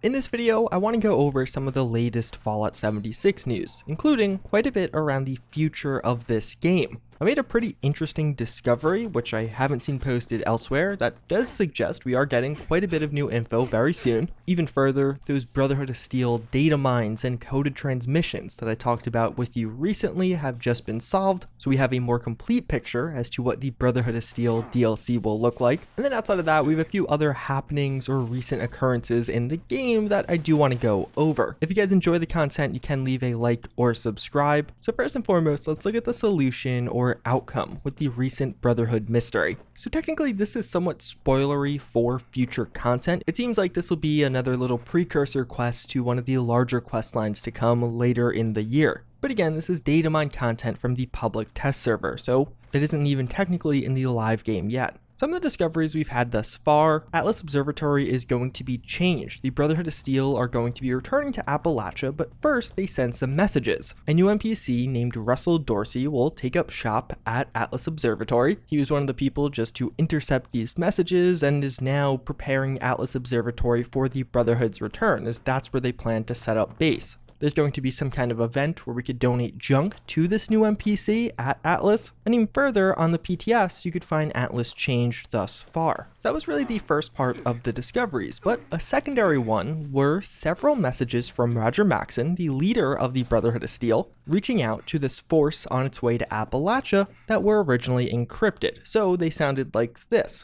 In this video, I want to go over some of the latest Fallout 76 news, including quite a bit around the future of this game. I made a pretty interesting discovery, which I haven't seen posted elsewhere, that does suggest we are getting quite a bit of new info very soon. Even further, those Brotherhood of Steel data mines and coded transmissions that I talked about with you recently have just been solved, so we have a more complete picture as to what the Brotherhood of Steel DLC will look like. And then outside of that, we have a few other happenings or recent occurrences in the game that I do want to go over. If you guys enjoy the content, you can leave a like or subscribe. So first and foremost, let's look at the solution or outcome with the recent Brotherhood mystery. So technically this is somewhat spoilery for future content. It seems like this will be another little precursor quest to one of the larger quest lines to come later in the year. But again, this is data mine content from the public test server, so it isn't even technically in the live game yet. Some of the discoveries we've had thus far: Atlas Observatory is going to be changed. The Brotherhood of Steel are going to be returning to Appalachia, but first they send some messages. A new NPC named Russell Dorsey will take up shop at Atlas Observatory. He was one of the people just to intercept these messages and is now preparing Atlas Observatory for the Brotherhood's return, as that's where they plan to set up base. There's going to be some kind of event where we could donate junk to this new NPC at Atlas, and even further on the PTS you could find Atlas changed thus far. So that was really the first part of the discoveries, but a secondary one were several messages from Roger Maxson, the leader of the Brotherhood of Steel, reaching out to this force on its way to Appalachia that were originally encrypted. So they sounded like this.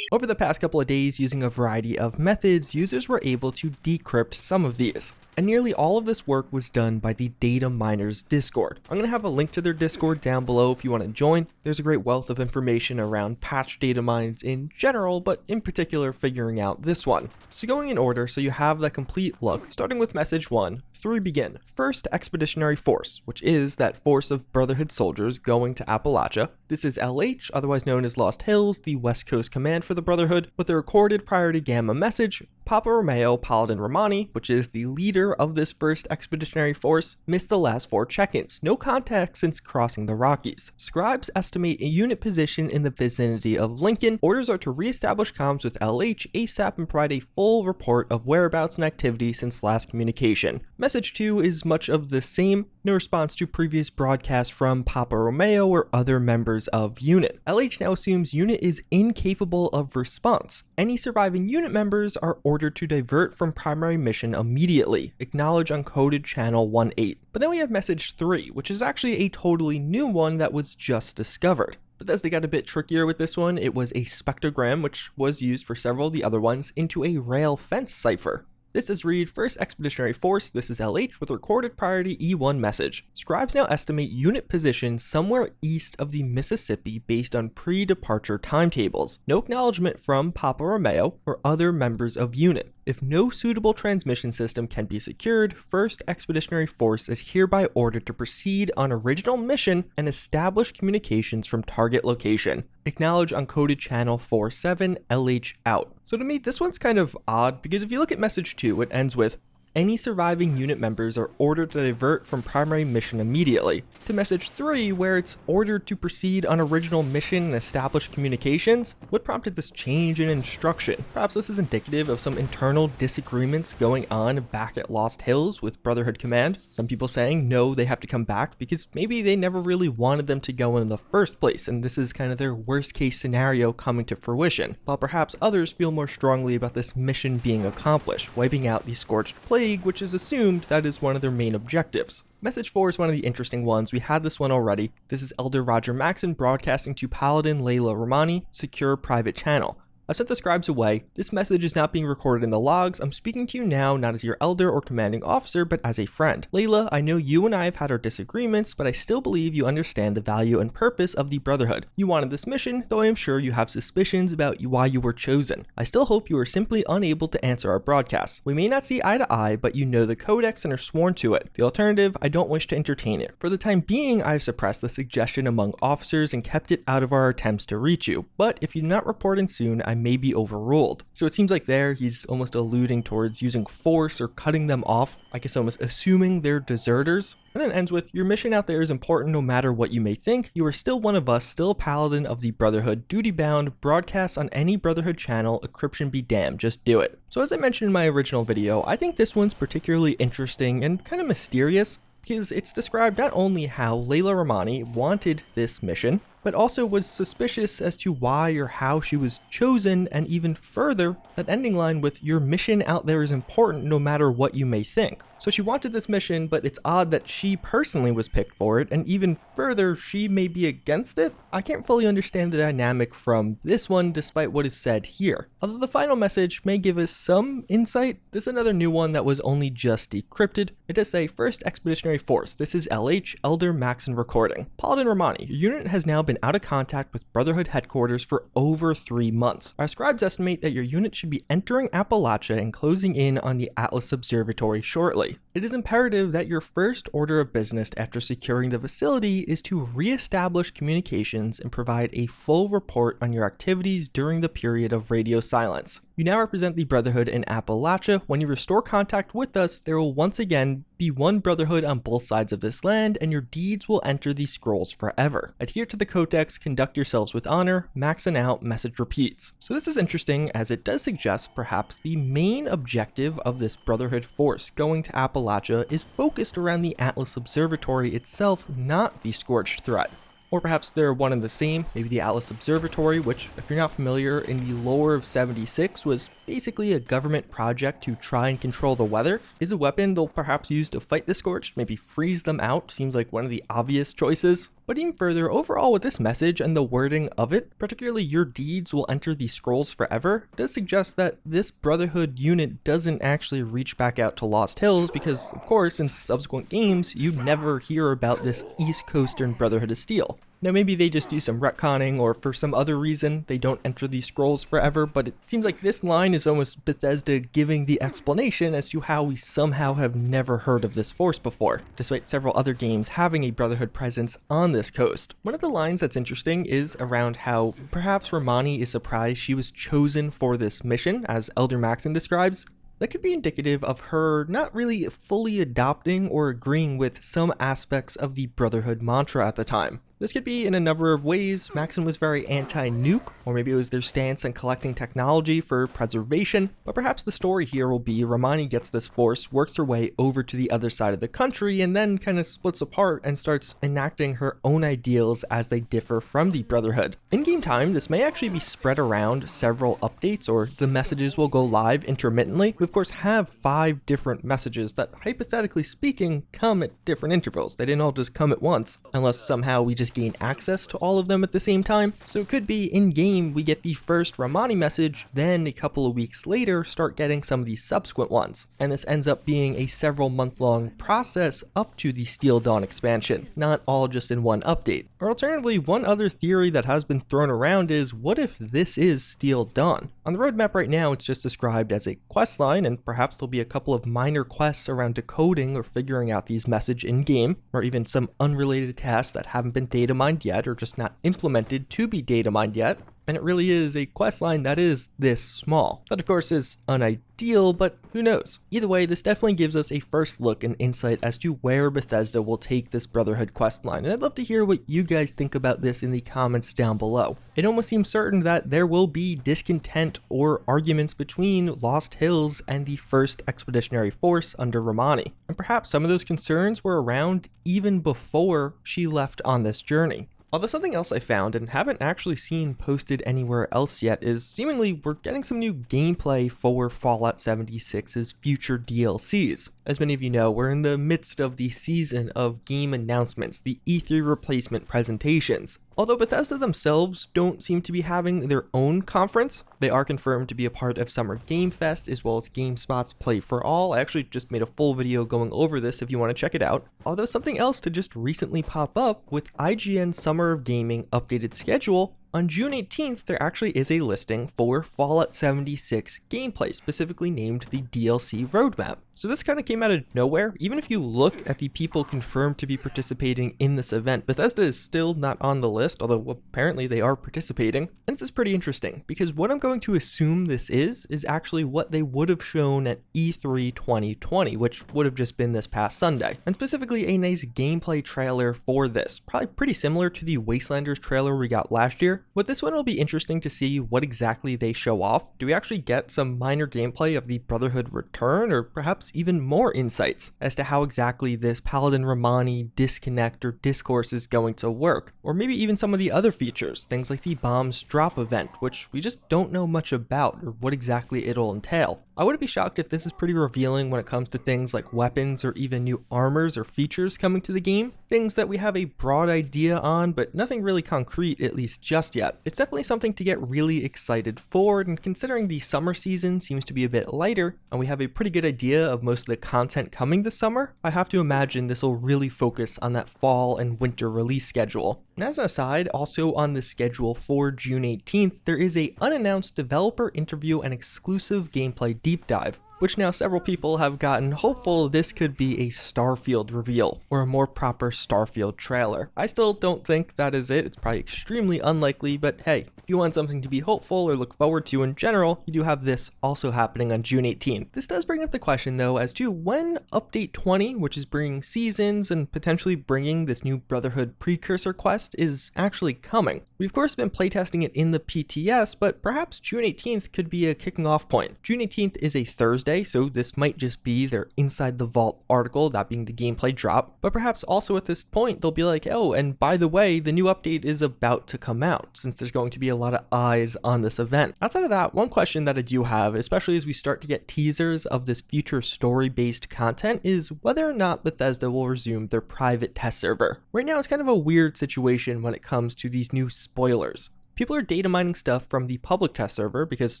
Over the past couple of days, using a variety of methods, users were able to decrypt some of these. And nearly all of this work was done by the Data Miners Discord. I'm going to have a link to their Discord down below if you want to join. There's a great wealth of information around patch data mines in general, but in particular figuring out this one. So going in order, so you have the complete look, starting with message 1. 3 begin. First Expeditionary Force, which is that force of Brotherhood soldiers going to Appalachia. This is LH, otherwise known as Lost Hills, the West Coast command for the Brotherhood, with a recorded priority gamma message. Papa Romeo Paladin Romani, which is the leader of this first expeditionary force, missed the last 4 check-ins. No contact since crossing the Rockies. Scribes estimate a unit position in the vicinity of Lincoln. Orders are to re-establish comms with LH ASAP and provide a full report of whereabouts and activity since last communication. Message 2 is much of the same, no response to previous broadcasts from Papa Romeo or other members of unit. LH now assumes unit is incapable of response. Any surviving unit members are ordered to divert from primary mission immediately. Acknowledge uncoded channel 18. But then we have message 3, which is actually a totally new one that was just discovered. Bethesda got a bit trickier with this one. It was a spectrogram, which was used for several of the other ones, into a rail fence cipher. This is read First Expeditionary Force, this is LH, with recorded priority E1 message. Scribes now estimate unit position somewhere east of the Mississippi based on pre-departure timetables. No acknowledgement from Papa Romeo or other members of unit. If no suitable transmission system can be secured, First Expeditionary Force is hereby ordered to proceed on original mission and establish communications from target location. Acknowledge uncoded channel 47, LH out. So to me, this one's kind of odd, because if you look at message 2, it ends with, any surviving unit members are ordered to divert from primary mission immediately, to message 3, where it's ordered to proceed on original mission and establish communications. What prompted this change in instruction? Perhaps this is indicative of some internal disagreements going on back at Lost Hills with Brotherhood Command. Some people saying no, they have to come back because maybe they never really wanted them to go in the first place, and this is kind of their worst case scenario coming to fruition, while perhaps others feel more strongly about this mission being accomplished, wiping out the Scorched Plague, which is assumed that is one of their main objectives. Message 4 is one of the interesting ones. We had this one already. This is Elder Roger Maxson broadcasting to Paladin Layla Romani, secure private channel. I sent the scribes away. This message is not being recorded in the logs. I'm speaking to you now not as your elder or commanding officer, but as a friend. Layla, I know you and I have had our disagreements, but I still believe you understand the value and purpose of the Brotherhood. You wanted this mission, though I am sure you have suspicions about why you were chosen. I still hope you are simply unable to answer our broadcasts. We may not see eye to eye, but you know the codex and are sworn to it. The alternative, I don't wish to entertain it. For the time being, I've suppressed the suggestion among officers and kept it out of our attempts to reach you. But if you do not report in soon, I may be overruled. So it seems like there he's almost alluding towards using force or cutting them off, I guess almost assuming they're deserters. And then ends with, your mission out there is important no matter what you may think. You are still one of us, still a paladin of the Brotherhood, duty bound, broadcasts on any Brotherhood channel, encryption be damned, just do it. So as I mentioned in my original video, I think this one's particularly interesting and kind of mysterious, because it's described not only how Layla Romani wanted this mission, but also was suspicious as to why or how she was chosen, and even further, that ending line with, your mission out there is important no matter what you may think. So she wanted this mission, but it's odd that she personally was picked for it, and even further, she may be against it? I can't fully understand the dynamic from this one despite what is said here. Although the final message may give us some insight, this is another new one that was only just decrypted. It does say, First Expeditionary Force, this is LH, Elder Maxon recording. Paladin Romani, your unit has now been out of contact with Brotherhood headquarters for over 3 months. Our scribes estimate that your unit should be entering Appalachia and closing in on the Atlas Observatory shortly. It is imperative that your first order of business after securing the facility is to re-establish communications and provide a full report on your activities during the period of radio silence. You now represent the Brotherhood in Appalachia. When you restore contact with us, there will once again be one Brotherhood on both sides of this land, and your deeds will enter the scrolls forever. Adhere to the Codex, conduct yourselves with honor, Maxon out, message repeats. So this is interesting, as it does suggest perhaps the main objective of this Brotherhood force going to Appalachia is focused around the Atlas Observatory itself, not the Scorched threat. Or perhaps they're one and the same, maybe the Atlas Observatory, which, if you're not familiar, in the lore of 76 was basically a government project to try and control the weather, is a weapon they'll perhaps use to fight the Scorched, maybe freeze them out, seems like one of the obvious choices. But even further, overall with this message and the wording of it, particularly your deeds will enter the scrolls forever, does suggest that this Brotherhood unit doesn't actually reach back out to Lost Hills, because of course in subsequent games you never hear about this East Coastern Brotherhood of Steel. Now maybe they just do some retconning, or for some other reason they don't enter these scrolls forever, but it seems like this line is almost Bethesda giving the explanation as to how we somehow have never heard of this force before, despite several other games having a Brotherhood presence on this coast. One of the lines that's interesting is around how perhaps Romani is surprised she was chosen for this mission, as Elder Maxon describes. That could be indicative of her not really fully adopting or agreeing with some aspects of the Brotherhood mantra at the time. This could be in a number of ways. Maxon was very anti-nuke, or maybe it was their stance on collecting technology for preservation, but perhaps the story here will be Romani gets this force, works her way over to the other side of the country, and then kind of splits apart and starts enacting her own ideals as they differ from the Brotherhood. In game time, this may actually be spread around several updates, or the messages will go live intermittently. We of course have 5 different messages that, hypothetically speaking, come at different intervals. They didn't all just come at once, unless somehow we just gain access to all of them at the same time. So it could be in game we get the first Romani message, then a couple of weeks later start getting some of these subsequent ones, and this ends up being a several month-long process up to the Steel Dawn expansion, not all just in one update. Or alternatively, one other theory that has been thrown around is, what if this is Steel Dawn? On the roadmap right now it's just described as a quest line, and perhaps there'll be a couple of minor quests around decoding or figuring out these messages in game, or even some unrelated tasks that haven't been data mined yet, or just not implemented to be data mined yet. And it really is a questline that is this small. That of course is unideal, but who knows? Either way, this definitely gives us a first look and insight as to where Bethesda will take this Brotherhood questline, and I'd love to hear what you guys think about this in the comments down below. It almost seems certain that there will be discontent or arguments between Lost Hills and the 1st Expeditionary Force under Romani, and perhaps some of those concerns were around even before she left on this journey. Although something else I found and haven't actually seen posted anywhere else yet is seemingly we're getting some new gameplay for Fallout 76's future DLCs. As many of you know, we're in the midst of the season of game announcements, the E3 replacement presentations. Although Bethesda themselves don't seem to be having their own conference, they are confirmed to be a part of Summer Game Fest as well as GameSpot's Play for All. I actually just made a full video going over this if you want to check it out. Although something else to just recently pop up with IGN Summer of Gaming updated schedule, on June 18th, there actually is a listing for Fallout 76 gameplay, specifically named the DLC roadmap. So this kind of came out of nowhere. Even if you look at the people confirmed to be participating in this event, Bethesda is still not on the list, although apparently they are participating. And this is pretty interesting because what I'm going to assume this is actually what they would have shown at E3 2020, which would have just been this past Sunday. And specifically a nice gameplay trailer for this, probably pretty similar to the Wastelanders trailer we got last year. With this one, it'll be interesting to see what exactly they show off. Do we actually get some minor gameplay of the Brotherhood return, or perhaps even more insights as to how exactly this Paladin Romani disconnect or discourse is going to work? Or maybe even some of the other features, things like the bombs drop event, which we just don't know much about or what exactly it'll entail. I wouldn't be shocked if this is pretty revealing when it comes to things like weapons or even new armors or features coming to the game, things that we have a broad idea on, but nothing really concrete, at least just yet. It's definitely something to get really excited for, and considering the summer season seems to be a bit lighter, and we have a pretty good idea of most of the content coming this summer, I have to imagine this will really focus on that fall and winter release schedule. And as an aside, also on the schedule for June 18th, there is a unannounced developer interview and exclusive gameplay deep dive, which now several people have gotten hopeful this could be a Starfield reveal, or a more proper Starfield trailer. I still don't think that is it. It's probably extremely unlikely, but hey, if you want something to be hopeful or look forward to in general, you do have this also happening on June 18th. This does bring up the question though as to when Update 20, which is bringing seasons and potentially bringing this new Brotherhood precursor quest, is actually coming. We've of course been playtesting it in the PTS, but perhaps June 18th could be a kicking off point. June 18th is a Thursday, so this might just be their Inside the Vault article, that being the gameplay drop, but perhaps also at this point they'll be like, oh, and by the way, the new update is about to come out, since there's going to be a lot of eyes on this event. Outside of that, one question that I do have, especially as we start to get teasers of this future story-based content, is whether or not Bethesda will resume their private test server. Right now it's kind of a weird situation when it comes to these new spoilers. People are data mining stuff from the public test server because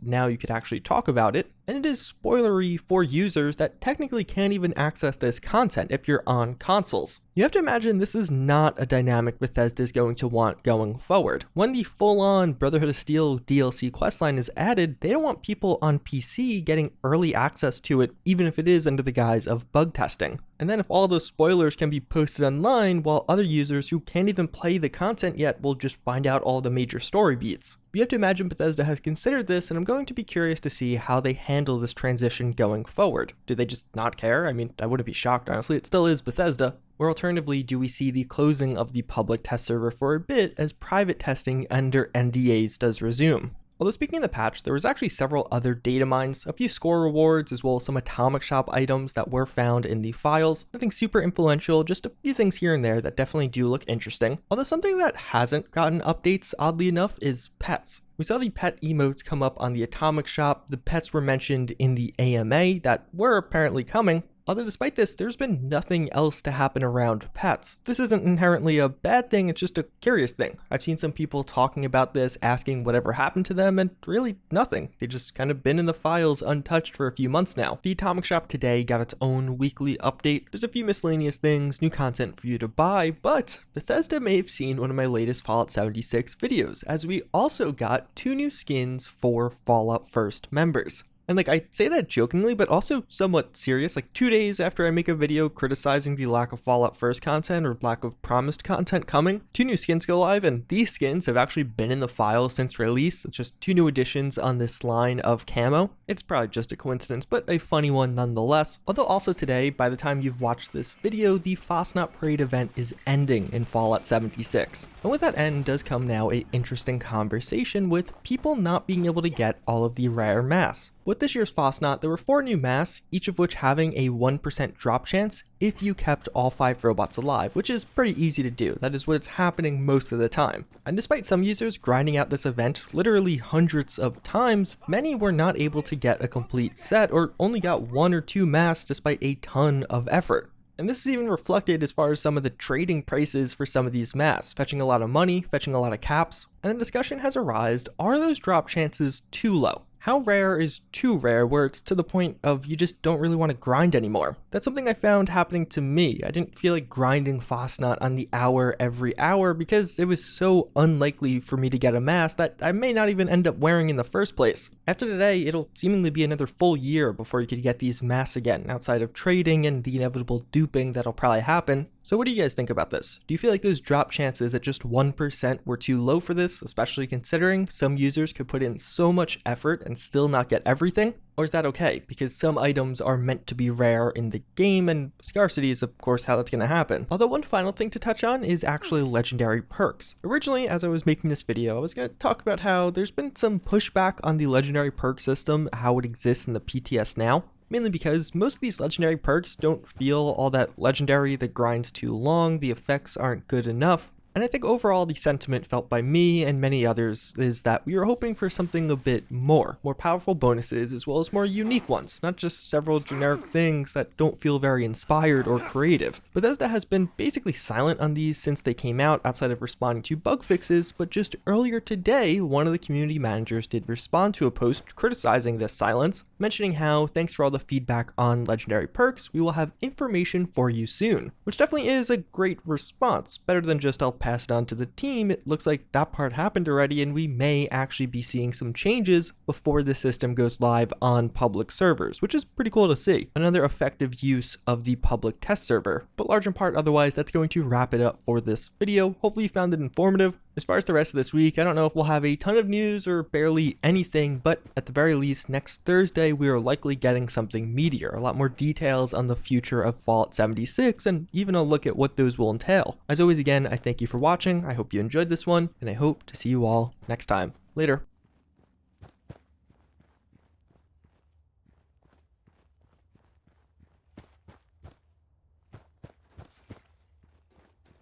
now you could actually talk about it, and it is spoilery for users that technically can't even access this content if you're on consoles. You have to imagine this is not a dynamic Bethesda is going to want going forward. When the full-on Brotherhood of Steel DLC questline is added, they don't want people on PC getting early access to it, even if it is under the guise of bug testing. And then if all those spoilers can be posted online, while other users who can't even play the content yet will just find out all the major story beats. You have to imagine Bethesda has considered this, and I'm going to be curious to see how they handle this transition going forward. Do they just not care? I mean, I wouldn't be shocked, honestly. It still is Bethesda. Or alternatively, do we see the closing of the public test server for a bit as private testing under NDAs does resume? Although speaking of the patch, there was actually several other data mines, a few score rewards, as well as some Atomic Shop items that were found in the files. Nothing super influential, just a few things here and there that definitely do look interesting. Although something that hasn't gotten updates, oddly enough, is pets. We saw the pet emotes come up on the Atomic Shop, the pets were mentioned in the AMA that were apparently coming. Although despite this, there's been nothing else to happen around pets. This isn't inherently a bad thing, it's just a curious thing. I've seen some people talking about this, asking whatever happened to them, and really nothing. They've just kind of been in the files untouched for a few months now. The Atomic Shop today got its own weekly update. There's a few miscellaneous things, new content for you to buy, but Bethesda may have seen one of my latest Fallout 76 videos, as we also got 2 new skins for Fallout First members. And I say that jokingly, but also somewhat serious. 2 days after I make a video criticizing the lack of Fallout First content or lack of promised content coming, 2 new skins go live, and these skins have actually been in the file since release. It's just 2 new additions on this line of camo. It's probably just a coincidence, but a funny one nonetheless. Although also today, by the time you've watched this video, the Fasnacht Parade event is ending in Fallout 76. And with that end does come now an interesting conversation with people not being able to get all of the rare masks. With this year's Fasnacht, there were 4 new masks, each of which having a 1% drop chance if you kept all 5 robots alive, which is pretty easy to do. That is what's happening most of the time. And despite some users grinding out this event literally hundreds of times, many were not able to get a complete set or only got 1 or 2 masks despite a ton of effort. And this is even reflected as far as some of the trading prices for some of these masks, fetching a lot of money, fetching a lot of caps. And the discussion has arisen, are those drop chances too low? How rare is too rare where it's to the point of you just don't really want to grind anymore? That's something I found happening to me. I didn't feel like grinding Fasnacht on the hour every hour because it was so unlikely for me to get a mask that I may not even end up wearing in the first place. After today, it'll seemingly be another full year before you could get these masks again, outside of trading and the inevitable duping that'll probably happen. So what do you guys think about this? Do you feel like those drop chances at just 1% were too low for this, especially considering some users could put in so much effort and still not get everything? Or is that okay, because some items are meant to be rare in the game, and scarcity is of course how that's going to happen. Although one final thing to touch on is actually legendary perks. Originally, as I was making this video, I was going to talk about how there's been some pushback on the legendary perk system, how it exists in the PTS now. Mainly because most of these legendary perks don't feel all that legendary, the grind's too long, the effects aren't good enough. And I think overall the sentiment felt by me and many others is that we were hoping for something a bit more powerful bonuses as well as more unique ones, not just several generic things that don't feel very inspired or creative. Bethesda has been basically silent on these since they came out outside of responding to bug fixes, but just earlier today, one of the community managers did respond to a post criticizing this silence, mentioning how thanks for all the feedback on legendary perks, we will have information for you soon, which definitely is a great response, better than just I'll pass it on to the team. It looks like that part happened already and we may actually be seeing some changes before the system goes live on public servers, which is pretty cool to see. Another effective use of the public test server. But large in part otherwise, that's going to wrap it up for this video. Hopefully you found it informative. As far as the rest of this week, I don't know if we'll have a ton of news or barely anything, but at the very least, next Thursday, we are likely getting something meatier, a lot more details on the future of Fallout 76, and even a look at what those will entail. As always, again, I thank you for watching, I hope you enjoyed this one, and I hope to see you all next time. Later.